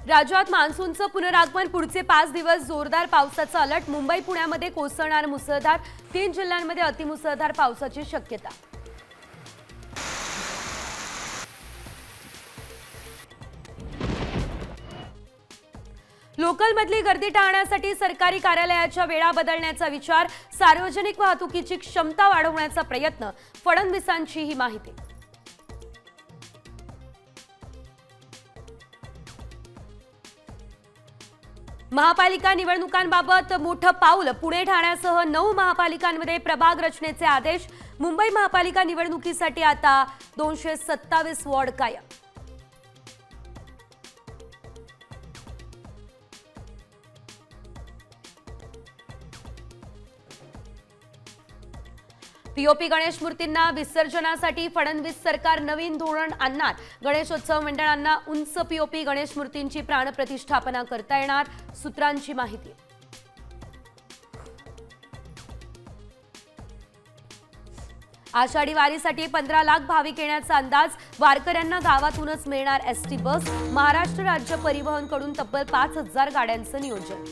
राज्यात मान्सूनचं पुनरागमन पुढचे 5 दिवस जोरदार पावसाचा अलर्ट मुंबई पुण्यामध्ये कोसळणार मुसळधार 3 जिल्ह्यांमध्ये अतिमुसळधार पावसाची शक्यता। लोकलमधली गर्दी टाळण्यासाठी सरकारी कार्यालयाच्या वेळा बदलण्याचा विचार, सार्वजनिक वाहतुकीची क्षमता वाढवण्याचा प्रयत्न, फडणवीसांची ही माहिती। महापालिका निवडणुकांबाबत मोठं पाऊल, पुणे ठाण्यासह 9 महापालिकांमध्ये प्रभाग रचनेचे आदेश, मुंबई महापालिका निवडणुकीसाठी आता 227 वॉर्ड कायम। पीओपी गणेश मूर्तींना विसर्जनासाठी फडणवीस सरकार नवीन धोरण आणणार, गणेशोत्सव मंडळांना उंच पीओपी गणेश मूर्तींची प्राणप्रतिष्ठापना करता येणार, सूत्रांची माहिती। आषाढी वारीसाठी 15 लाख भाविक येण्याचा अंदाज, वारकऱ्यांना गावातूनच मिळणार एसटी बस, महाराष्ट्र राज्य परिवहनकडून तब्बल 5000 गाड्यांचं नियोजन।